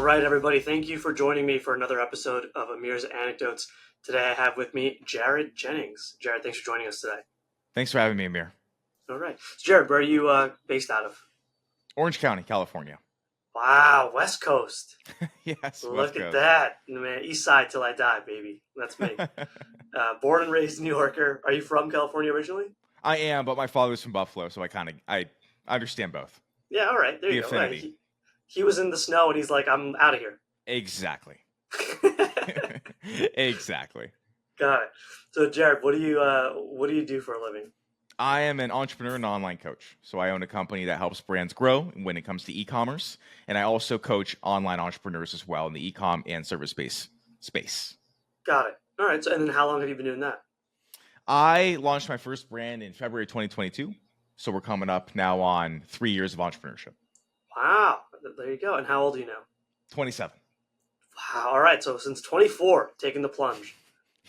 All right, everybody. Thank you for joining me for another episode of Amir's Anecdotes. Today I have with me Jared Jennings. Jared, thanks for joining us today. Thanks for having me, Amir. All right. So Jared, where are you based out of? Orange County, California. Wow, West Coast. Yes, West Look at Coast. that. Man, East Side till I die, baby. That's me. Born and raised New Yorker. Are you from California originally? I am, but my father's from Buffalo, so I understand both. Yeah, all right. There The you go. Right. affinity. He was in the snow and he's like, I'm out of here. Exactly. Exactly. Got it. So Jared, what do you do for a living? I am an entrepreneur and online coach. So I own a company that helps brands grow when it comes to e-commerce, and I also coach online entrepreneurs as well in the e-com and service-based space. Got it. All right. So and then how long have you been doing that? I launched my first brand in February 2022. So we're coming up now on 3 years of entrepreneurship. Wow. There you go. And how old are you now? 27. Wow. All right. So since 24, taking the plunge.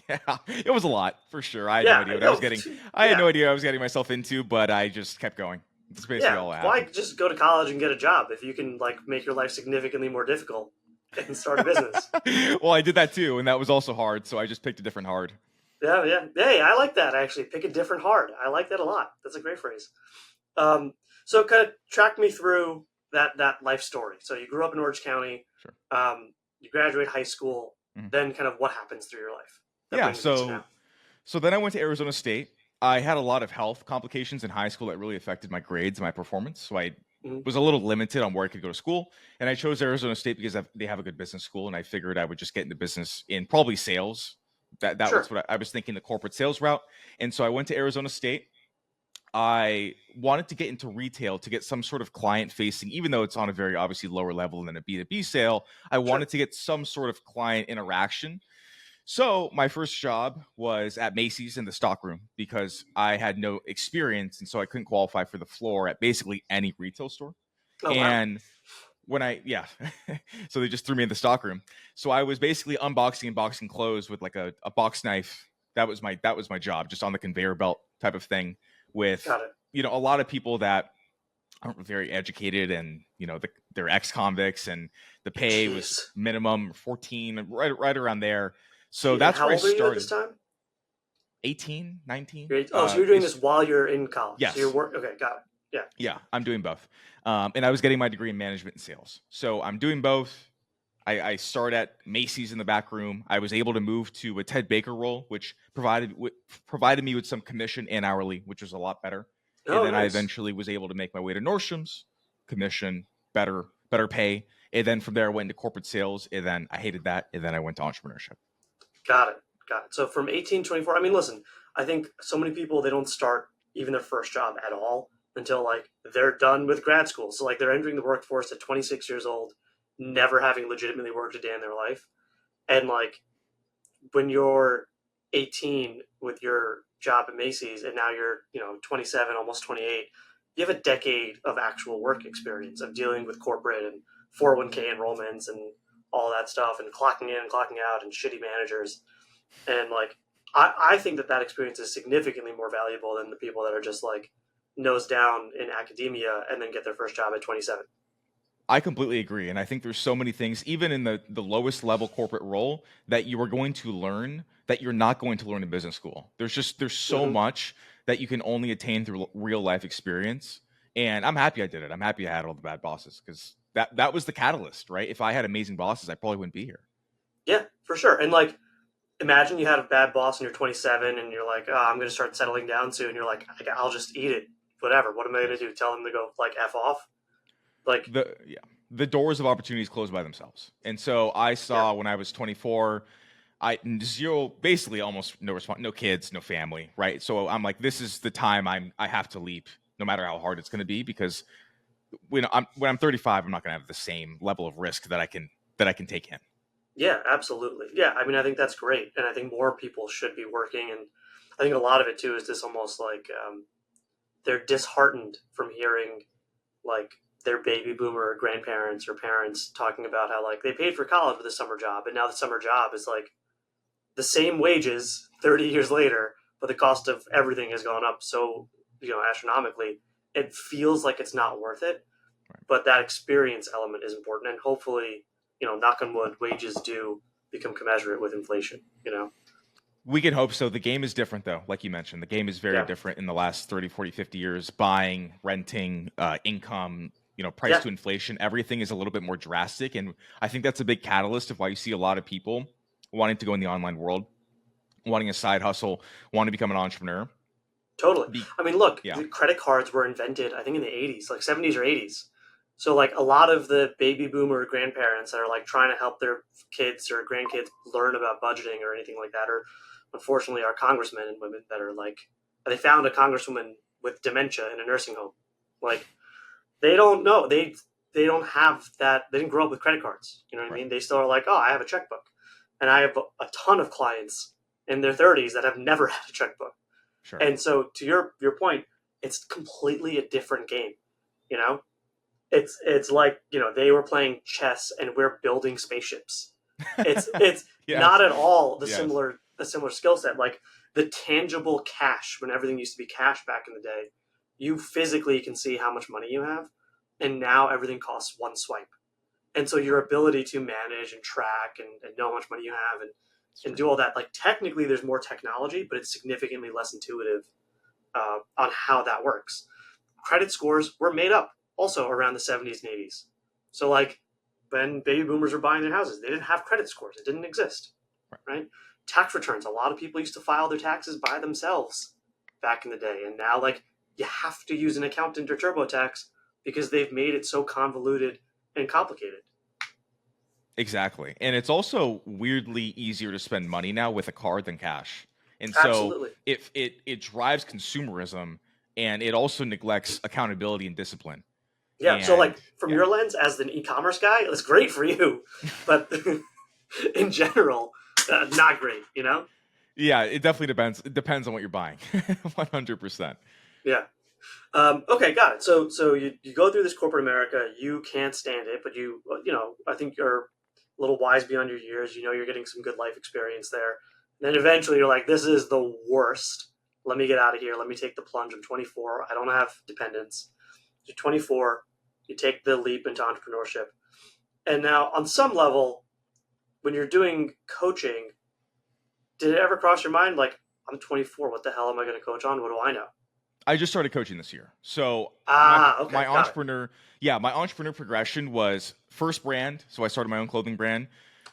Yeah, it was a lot for sure. I had no Yeah. idea what I No. was getting. I had Yeah. no idea what I was getting myself into, but I just kept going. That's basically Yeah. all that Why happened. just go to college and get a job if you can like make your life significantly more difficult and start a business? Well, I did that too, and that was also hard. So I just picked a different hard. Yeah. Yeah. Hey, I like that actually. Pick a different hard. I like that a lot. That's a great phrase. Um, so kind of track me through that life story. So you grew up in Orange County. Sure. You graduate high school. Mhm. Then kind of what happens through your life that Yeah. brings you to So now. so then I went to Arizona State. I had a lot of health complications in high school that really affected my grades and my performance. So I Mhm. was a little limited on where I could go to school, and I chose Arizona State because they have a good business school, and I figured I would just get into business in probably sales. That was Sure. what I was thinking, the corporate sales route. And so I went to Arizona State. I wanted to get into retail to get some sort of client facing, even though it's on a very obviously lower level than a B2B sale. I Sure. wanted to get some sort of client interaction. So my first job was at Macy's in the stockroom because I had no experience. And so I couldn't qualify for the floor at basically any retail store. Oh wow. And yeah, so they just threw me in the stockroom. So I was basically unboxing and boxing clothes with like a box knife. That was my job, just on the conveyor belt type of thing with Got it. a lot of people that aren't very educated, and they're ex-convicts, and the pay was Jeez. minimum 14, right around there. So And that's how where I old are you at this started. time? 18, 19. Oh, so you're doing this while you're in college. So you're Yes. work. Okay, got it. Yeah, Yeah, I'm doing both. And I was getting my degree in management and sales. So I'm doing both. I start at Macy's in the back room. I was able to move to a Ted Baker role, which provided me with some commission and hourly, which was a lot better. And Oh, then I nice. eventually was able to make my way to Nordstrom's, commission, better pay. And then from there, I went into corporate sales. And then I hated that. And then I went to entrepreneurship. Got it. Got it. So from 18 to 24, I mean, listen, I think so many people, they don't start even their first job at all until like they're done with grad school. So like they're entering the workforce at 26 years old, never having legitimately worked a day in their life. And like when you're 18 with your job at Macy's and now you're, 27, almost 28, you have a decade of actual work experience of dealing with corporate and 401k enrollments and all that stuff and clocking in and clocking out and shitty managers. And like, I think that experience is significantly more valuable than the people that are just like nose down in academia and then get their first job at 27. I completely agree. And I think there's so many things, even in the lowest level corporate role, that you are going to learn that you're not going to learn in business school. There's so Hmm. much that you can only attain through real life experience. And I'm happy I did it. I'm happy I had all the bad bosses, because that was the catalyst, right? If I had amazing bosses, I probably wouldn't be here. Yeah, for sure. And like, imagine you had a bad boss and you're 27 and you're like, oh, I'm going to start settling down soon. You're like, I'll just eat it. Whatever. What am I going to Yes. do? Tell them to go like F off? Like, The doors of opportunities close by themselves. And so I yeah, saw when I was 24, I zero, basically almost no response, no kids, no family, right? So I'm like, this is the time I have to leap, no matter how hard it's going to be, because when I'm 35, I'm not going to have the same level of risk that I can take in. yeah, absolutely. Yeah. I mean, I think that's great. And I think more people should be working. And I think a lot of it too is this almost like they're disheartened from hearing like their baby boomer grandparents or parents talking about how like they paid for college with a summer job and now the summer job is like the same wages 30 years later, but the cost of everything has gone up so, astronomically. It feels like it's not worth it, Right. but that experience element is important. And hopefully, knock on wood, wages do become commensurate with inflation. We can hope so. The game is different, though. Like you mentioned, the game is very Yeah, different in the last 30, 40, 50 years. Buying, renting, income, price yeah, to inflation, everything is a little bit more drastic. And I think that's a big catalyst of why you see a lot of people wanting to go in the online world, wanting a side hustle, wanting to become an entrepreneur. totally. Be- I mean, look, yeah, the credit cards were invented, I think, in the '80s, like '70s or '80s. So like a lot of the baby boomer grandparents that are like trying to help their kids or grandkids learn about budgeting or anything like that, or unfortunately our congressmen and women that are like, they found a congresswoman with dementia in a nursing home. Like they don't know. They don't have that. They didn't grow up with credit cards. You know what I right. mean? They still are like, oh, I have a checkbook, and I have a ton of clients in their 30s that have never had a checkbook. Sure. And so to your point, it's completely a different game. You know, it's like they were playing chess and we're building spaceships. It's Yes. not at all Yes. the similar skill set. Like the tangible cash, when everything used to be cash back in the day, you physically can see how much money you have, and now everything costs one swipe. And so your Right. ability to manage and track and know how much money you have It's and true. do all that, like technically there's more technology, but it's significantly less intuitive on how that works. Credit scores were made up also around the '70s and '80s. So like when baby boomers were buying their houses, they didn't have credit scores. It didn't exist, Right. right? Tax returns. A lot of people used to file their taxes by themselves back in the day, and now like you have to use an accountant or TurboTax because they've made it so convoluted and complicated. Exactly. And it's also weirdly easier to spend money now with a card than cash. And so Absolutely. it drives consumerism, and it also neglects accountability and discipline. Yeah. So And like from yeah. your lens as an e-commerce guy, it's great for you, but in general, not great. Yeah, it definitely depends. It depends on what you're buying. 100%. Yeah. Okay, got it. So you go through this corporate America, you can't stand it, but I think you're a little wise beyond your years. You're getting some good life experience there. And then eventually you're like, this is the worst. Let me get out of here. Let me take the plunge. I'm 24. I don't have dependents. You're 24. You take the leap into entrepreneurship. And now, on some level, when you're doing coaching, did it ever cross your mind, like, I'm 24. What the hell am I going to coach on? What do I know? I just started coaching this year. So my Ah, okay, my got it. entrepreneur, yeah, my entrepreneur progression was first brand. So I started my own clothing brand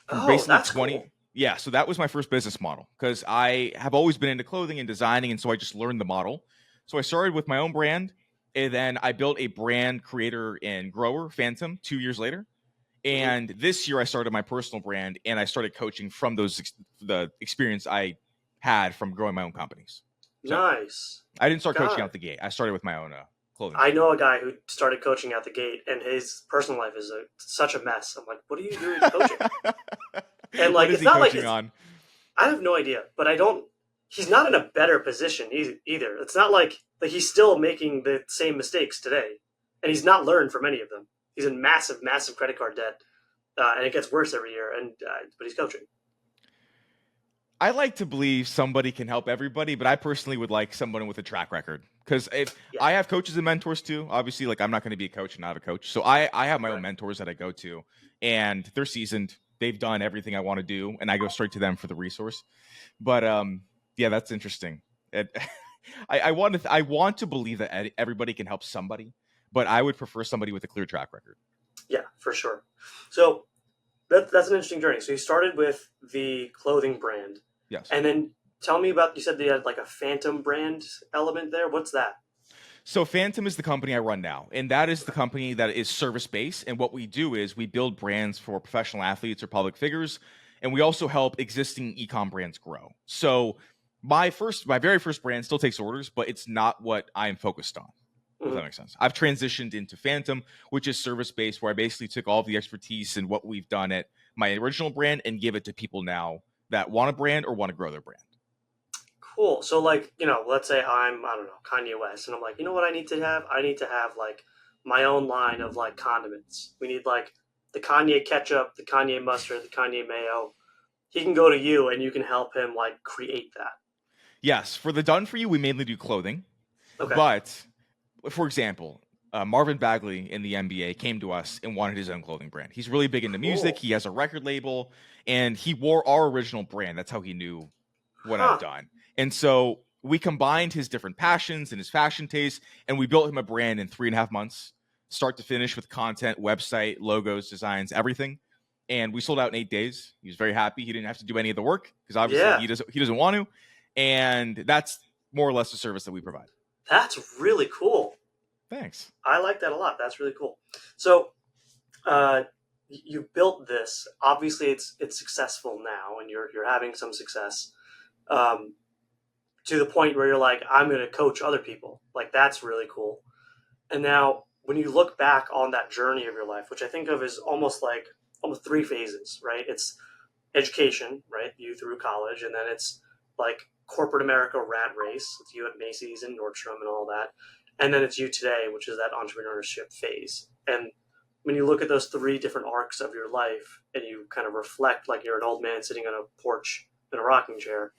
from Oh, basically that's 20. cool. Yeah, so that was my first business model because I have always been into clothing and designing, and so I just learned the model. So I started with my own brand, and then I built a brand creator and grower, Phantom, 2 years later. Hmm. And this year I started my personal brand, and I started coaching from the experience I had from growing my own companies. So Nice. I didn't start coaching Got out it. the gate. I started with my own clothing I brand. know a guy who started coaching out the gate, and his personal life is such a mess. I'm like, what are you doing coaching? And What like, is it's he not like coaching it's. on? I have no idea, but I don't. He's not in a better position either. It's not like he's still making the same mistakes today, and he's not learned from any of them. He's in massive, massive credit card debt, and it gets worse every year. And but he's coaching. I like to believe somebody can help everybody, but I personally would like someone with a track record because if Yeah, I have coaches and mentors too, obviously, like I'm not going to be a coach and not a coach. So I have my own right. mentors that I go to, and they're seasoned. They've done everything I want to do, and I go straight to them for the resource. But yeah, that's interesting. It, I want to believe that everybody can help somebody, but I would prefer somebody with a clear track record. Yeah, for sure. So that's an interesting journey. So you started with the clothing brand, Yes. and then tell me about. You said they had like a phantom brand element there. What's that? So Phantom is the company I run now, and that is the Okay. company that is service based. And what we do is we build brands for professional athletes or public figures, and we also help existing ecom brands grow. So my very first brand still takes orders, but it's not what I'm focused on. If Hmm. that makes sense. I've transitioned into Phantom, which is service based, where I basically took all of the expertise and what we've done at my original brand and give it to people now that want a brand or want to grow their brand. Cool. So like let's say I don't know Kanye West, and I'm like, you know what I need to have? I need to have like my own line of like condiments. We need like the Kanye ketchup, the Kanye mustard, the Kanye mayo. He can go to you, and you can help him like create that. Yes, for the done for you, we mainly do clothing, Okay. but for example, Marvin Bagley in the NBA came to us and wanted his own clothing brand. He's really big into music. Cool. He has a record label, and he wore our original brand. That's how he knew what I've Huh. done. And so we combined his different passions and his fashion tastes, and we built him a brand in 3.5 months, start to finish, with content, website, logos, designs, everything. And we sold out in 8 days. He was very happy. He didn't have to do any of the work because obviously Yeah. he doesn't want to. And that's more or less the service that we provide. That's really cool. Thanks. I like that a lot. That's really cool. So, you built this. Obviously, it's successful now, and you're having some success. To the point where you're like, I'm going to coach other people. Like, that's really cool. And now, when you look back on that journey of your life, which I think of as almost 3 phases, right? It's education, right? You through college, and then it's like corporate America rat race. It's you at Macy's and Nordstrom and all that. And then it's you today, which is that entrepreneurship phase. And when you look at those 3 different arcs of your life and you kind of reflect like you're an old man sitting on a porch in a rocking chair,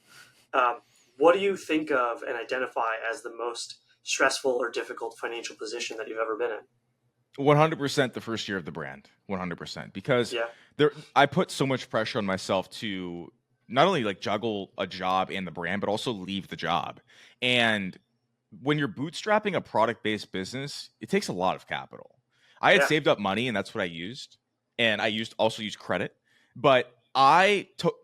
what do you think of and identify as the most stressful or difficult financial position that you've ever been in? 100% the first year of the brand. 100%. Because Yeah. I put so much pressure on myself to not only like juggle a job and the brand, but also leave the job. And when you're bootstrapping a product-based business, it takes a lot of capital. I had Yeah. saved up money, and that's what I used. And I also used credit. But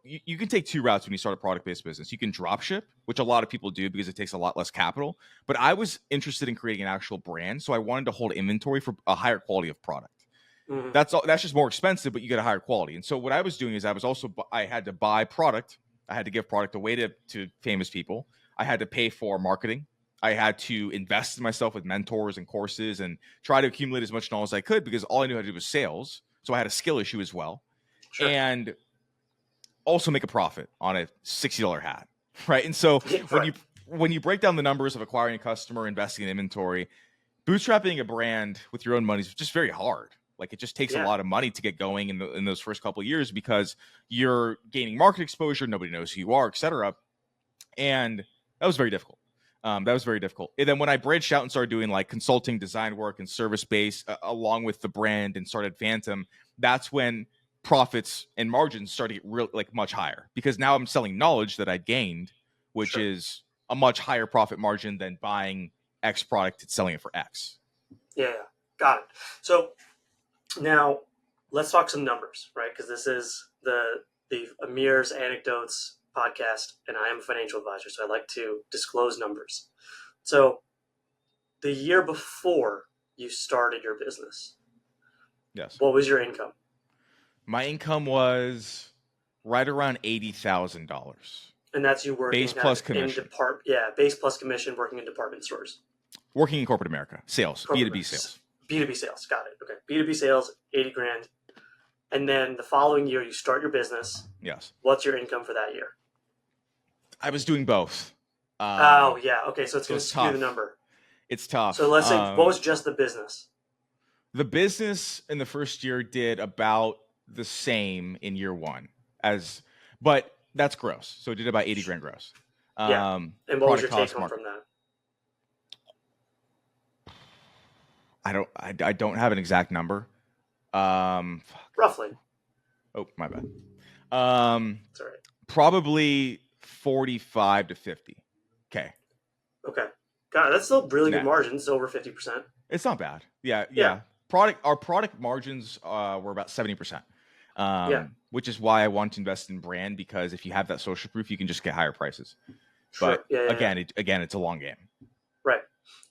you can take 2 routes when you start a product-based business. You can drop ship, which a lot of people do because it takes a lot less capital. But I was interested in creating an actual brand, so I wanted to hold inventory for a higher quality of product. Mm-hmm. That's just more expensive, but you get a higher quality. And so what I was doing is I had to buy product. I had to give product away to famous people. I had to pay for marketing. I had to invest in myself with mentors and courses and try to accumulate as much knowledge as I could because all I knew how to do was sales. So I had a skill issue as well. Sure. And also make a profit on a $60 hat, right? And so Right. when you break down the numbers of acquiring a customer, investing in inventory, bootstrapping a brand with your own money is just very hard. Like, it just takes a lot of money to get going in those first couple of years because you're gaining market exposure, nobody knows who you are, etc. And that was very difficult. And then when I branched out and started doing like consulting, design work, and service based along with the brand and started Phantom, that's when profits and margins started to get real like much higher because now I'm selling knowledge that I gained, which is a much higher profit margin than buying X product and selling it for X. Yeah. Got it. So now let's talk some numbers, right? Because this is the Amir's Anecdotes podcast, and I am a financial advisor, so I like to disclose numbers. So the year before you started your business, yes, what was your income? My income was right around $80,000. And that's you working base plus commission. Base plus commission, working in department stores. Working in corporate America, sales, B2B sales. B2B sales, got it. Okay, B2B sales, 80 grand. And then the following year, you start your business. Yes. What's your income for that year? I was doing both. Okay, so it's going to skew the number. It's tough. So let's say, what was just the business? The business in the first year did about the same in year one but that's gross. So it did about 80 grand gross. And what was your take home from that? I don't have an exact number. Roughly. Oh, my bad. It's all right. Probably 45 to 50. Okay. God, that's still really good margins, over 50%. It's not bad. Yeah. Our product margins were about 70%. Which is why I want to invest in brand, because if you have that social proof, you can just get higher prices. Sure. But again, it's a long game. Right.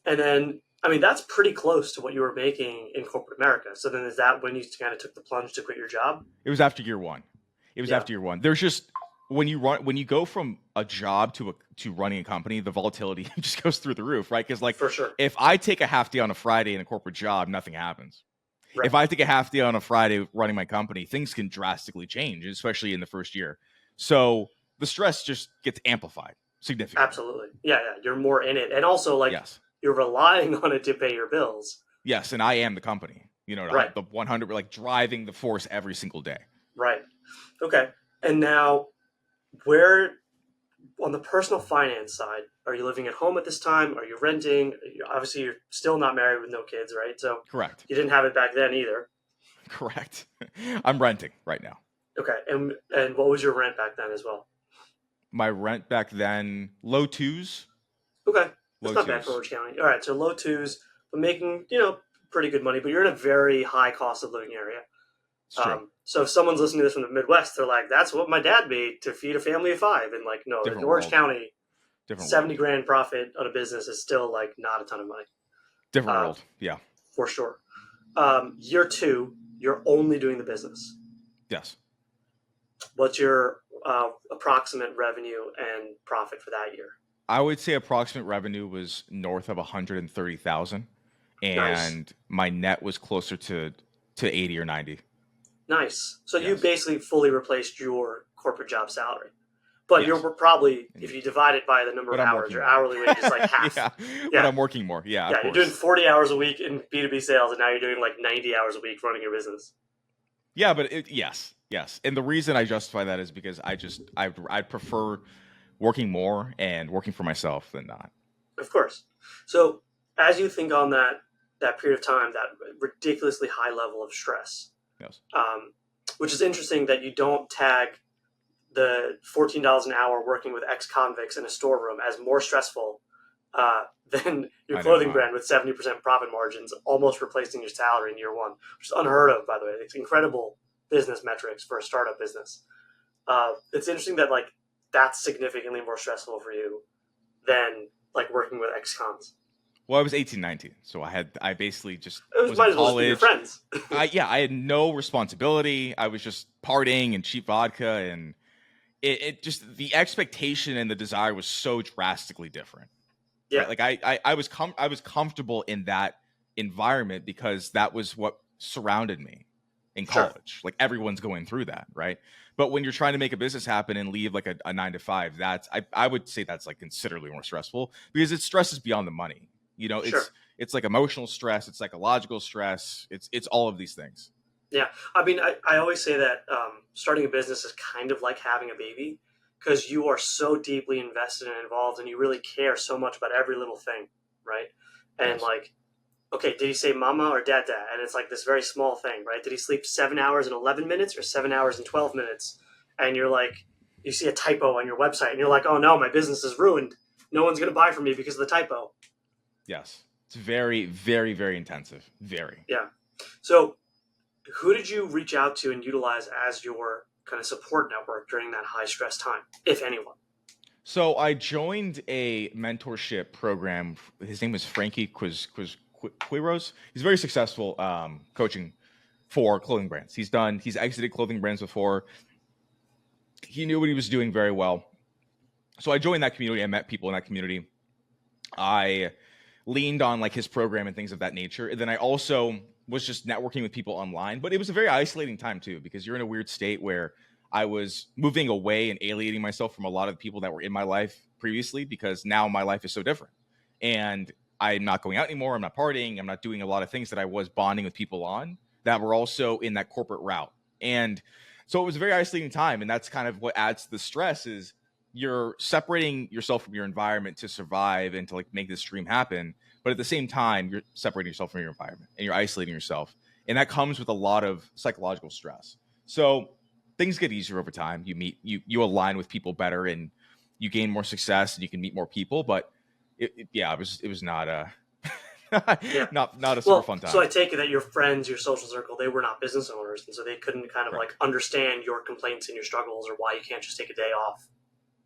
And then, I mean, that's pretty close to what you were making in corporate America. So then is that when you kind of took the plunge to quit your job? It was after year one. There's just, when you go from a job to running a company, the volatility just goes through the roof, right? Because for sure, if I take a half day on a Friday in a corporate job, nothing happens. Right. If I take a half day on a Friday running my company, things can drastically change, especially in the first year. So the stress just gets amplified significantly. Absolutely. Yeah. You're more in it. And also, you're relying on it to pay your bills. Yes, and I am the company. Right. The 100, like driving the force every single day. Right. Okay. And now, where on the personal finance side, are you living at home at this time? Are you renting? Obviously, you're still not married with no kids, right? So Correct. you didn't have it back then either. Correct. I'm renting right now. Okay, and what was your rent back then as well? My rent back then, low twos. Okay, that's Low not bad for twos. Orange County. All right, so low twos, but making pretty good money. But you're in a very high cost of living area. It's true. So if someone's listening to this from the Midwest, they're like, "That's what my dad made to feed a family of five." And like, no, in Different Orange world. County, Different 70 world. grand profit on a business is still like not a ton of money, Different uh, world. Yeah. for sure. Year two, you're only doing the business. Yes. What's your approximate revenue and profit for that year? I would say approximate revenue was north of 130,000, Nice, and my net was closer to 80 or 90. nice. So you Yes. basically fully replaced your corporate job salary. But you're Yes. probably, if And, you divide it by the number but of I'm hours, working your more. hourly wage is like half. Yeah. But Yeah, I'm working more. Yeah, of yeah. You're doing course. 40 hours a week in B2B sales, and now you're doing like 90 hours a week running your business. Yeah, but yes, yes. And the reason I justify that is because I prefer working more and working for myself than not. Of course. So as you think on that period of time, that ridiculously high level of stress, Yes. which is interesting that you don't tag the $14 an hour working with ex-convicts in a storeroom as more stressful than your I know. clothing brand with 70% profit margins, almost replacing your salary in year one, which is unheard of, by the way. It's incredible business metrics for a startup business. It's interesting that like that's significantly more stressful for you than like working with ex-cons. Well, I was 18, 19, so I basically just It was in might as well just be your college. friends. I had no responsibility. I was just partying and cheap vodka, and it just the expectation and the desire was so drastically different, Yeah, right? Like I was comfortable in that environment because that was what surrounded me in sure. college. Like everyone's going through that, right? But when you're trying to make a business happen and leave like a 9 to 5, that's I would say that's like considerably more stressful because it stresses beyond the money. You know, Sure. it's like emotional stress, it's psychological stress, it's all of these things. Yeah. I mean, I always say that starting a business is kind of like having a baby because you are so deeply invested and involved and you really care so much about every little thing, right? And Yes. like, okay, did he say mama or dada? And it's like this very small thing, right? Did he sleep 7 hours and 11 minutes or 7 hours and 12 minutes? And you're like, you see a typo on your website and you're like, oh no, my business is ruined. No one's going to buy from me because of the typo. Yes. It's very, very, very intensive. Very. Yeah. So who did you reach out to and utilize as your kind of support network during that high stress time, if anyone? So I joined a mentorship program. His name was Frankie Quiros. He's very successful coaching for clothing brands. He's exited clothing brands before. He knew what he was doing very well. So I joined that community. I met people in that community. I leaned on like his program and things of that nature. And then I also was just networking with people online, but it was a very isolating time too, because you're in a weird state where I was moving away and alienating myself from a lot of the people that were in my life previously, because now my life is so different. And I'm not going out anymore. I'm not partying. I'm not doing a lot of things that I was bonding with people on that were also in that corporate route. And so it was a very isolating time. And that's kind of what adds to the stress is you're separating yourself from your environment to survive and to like make this dream happen. But at the same time, you're separating yourself from your environment and you're isolating yourself. And that comes with a lot of psychological stress. So things get easier over time. You align with people better and you gain more success and you can meet more people. But it was not a Yeah. not a super Well, fun so time. I take it that your friends, your social circle, they were not business owners, and so they couldn't kind of Correct. like understand your complaints and your struggles or why you can't just take a day off.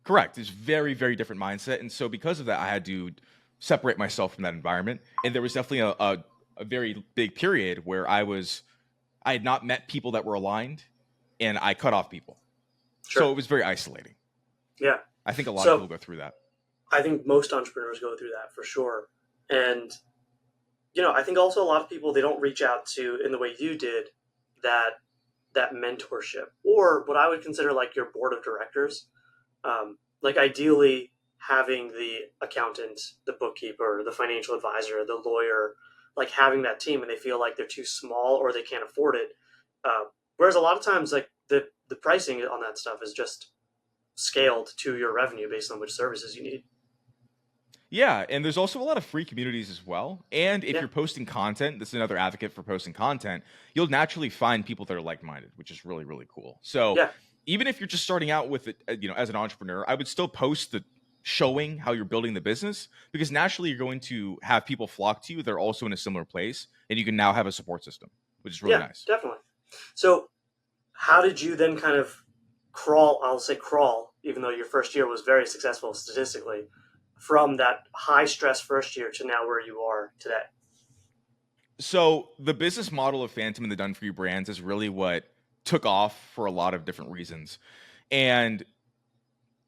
Correct. It's very, very different mindset. And so because of that, I had to separate myself from that environment. And there was definitely a very big period where I had not met people that were aligned and I cut off people. So Sure. it was very isolating. Yeah. I think a lot of people So go through that. I think most entrepreneurs go through that for sure. And I think also a lot of people they don't reach out to in the way you did that that mentorship or what I would consider like your board of directors. Like ideally having the accountant, the bookkeeper, the financial advisor, the lawyer, like having that team and they feel like they're too small or they can't afford it. Whereas a lot of times like the pricing on that stuff is just scaled to your revenue based on which services you need. Yeah, and there's also a lot of free communities as well. And if Yeah, you're posting content, this is another advocate for posting content, you'll naturally find people that are like-minded, which is really, really cool. So yeah, even if you're just starting out with it, as an entrepreneur, I would still post the showing how you're building the business because naturally you're going to have people flock to you. They're also in a similar place, and you can now have a support system, which is really yeah, nice. definitely. So how did you then kind of crawl? I'll say crawl, even though your first year was very successful statistically, from that high stress first year to now where you are today. So the business model of Phantom and the Done For You brands is really what took off for a lot of different reasons. And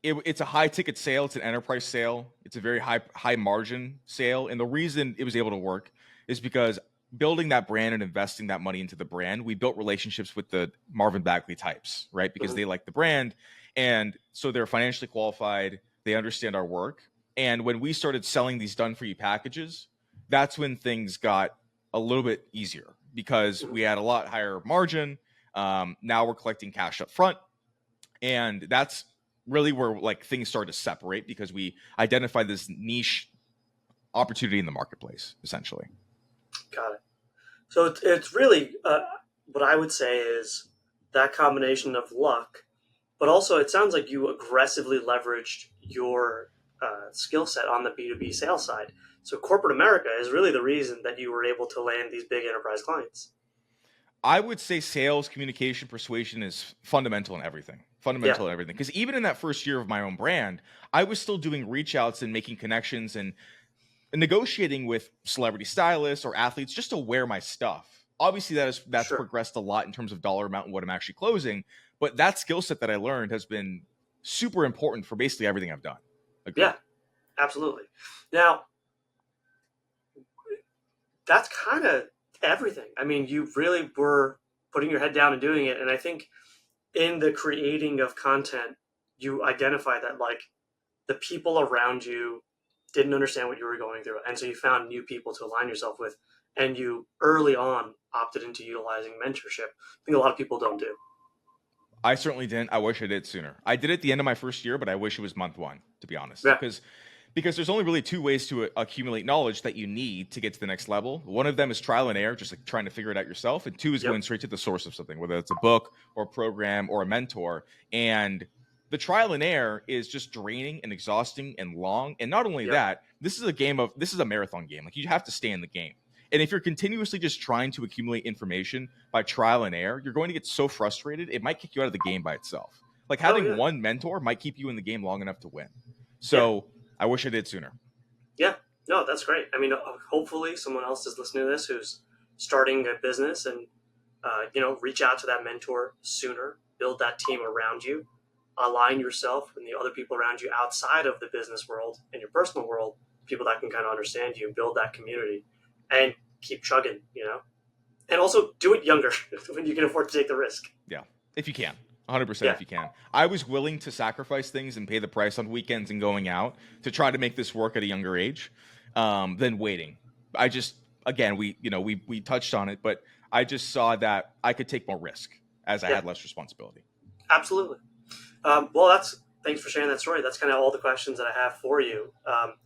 it's a high ticket sale. It's an enterprise sale. It's a very high margin sale. And the reason it was able to work is because building that brand and investing that money into the brand, we built relationships with the Marvin Bagley types, right? Because they like the brand. And so they're financially qualified. They understand our work. And when we started selling these done for you packages, that's when things got a little bit easier because we had a lot higher margin. Now we're collecting cash up front. And that's really where like things started to separate because we identified this niche opportunity in the marketplace, essentially. Got it. So it's really what I would say is that combination of luck, but also it sounds like you aggressively leveraged your skill set on the B2B sales side. So corporate America is really the reason that you were able to land these big enterprise clients. I would say sales, communication, persuasion is fundamental in everything. Fundamental in everything. Because even in that first year of my own brand, I was still doing reach outs and making connections and negotiating with celebrity stylists or athletes just to wear my stuff. Obviously, that's Sure. progressed a lot in terms of dollar amount and what I'm actually closing. But that skill set that I learned has been super important for basically everything I've done. Agreed. Yeah, absolutely. Now, that's kind of everything. I mean, you really were putting your head down and doing it. And I think in the creating of content, you identify that like the people around you didn't understand what you were going through. And so you found new people to align yourself with. And you early on opted into utilizing mentorship. I think a lot of people don't do. I certainly didn't. I wish I did sooner. I did it at the end of my first year, but I wish it was month one, to be honest. Yeah, Because there's only really two ways to accumulate knowledge that you need to get to the next level. One of them is trial and error, just like trying to figure it out yourself. And two is going straight to the source of something, whether it's a book or a program or a mentor. And the trial and error is just draining and exhausting and long. And not only that, this is a marathon game. Like you have to stay in the game. And if you're continuously just trying to accumulate information by trial and error, you're going to get so frustrated, it might kick you out of the game by itself. Like having one mentor might keep you in the game long enough to win. So I wish I did sooner. Yeah, no, that's great. I mean, hopefully someone else is listening to this who's starting a business and, reach out to that mentor sooner, build that team around you, align yourself and the other people around you outside of the business world and your personal world, people that can kind of understand you, build that community and keep chugging, and also do it younger when you can afford to take the risk. Yeah, if you can. 100% if you can. I was willing to sacrifice things and pay the price on weekends and going out to try to make this work at a younger age than waiting. I just, again, we touched on it, but I just saw that I could take more risk as I had less responsibility. Absolutely. Thanks for sharing that story. That's kind of all the questions that I have for you.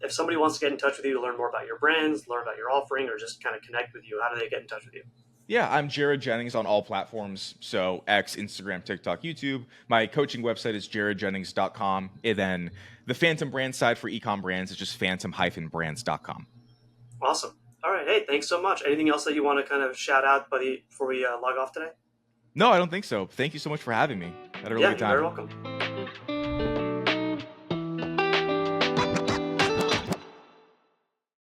If somebody wants to get in touch with you to learn more about your brands, learn about your offering, or just kind of connect with you, how do they get in touch with you? Yeah, I'm Jared Jennings on all platforms. So X, Instagram, TikTok, YouTube. My coaching website is jaredjennings.com. And then the Phantom brand side for ecom brands is just phantom-brands.com. Awesome. All right. Hey, thanks so much. Anything else that you want to kind of shout out before we log off today? No, I don't think so. Thank you so much for having me. I had a really good time. You're very welcome.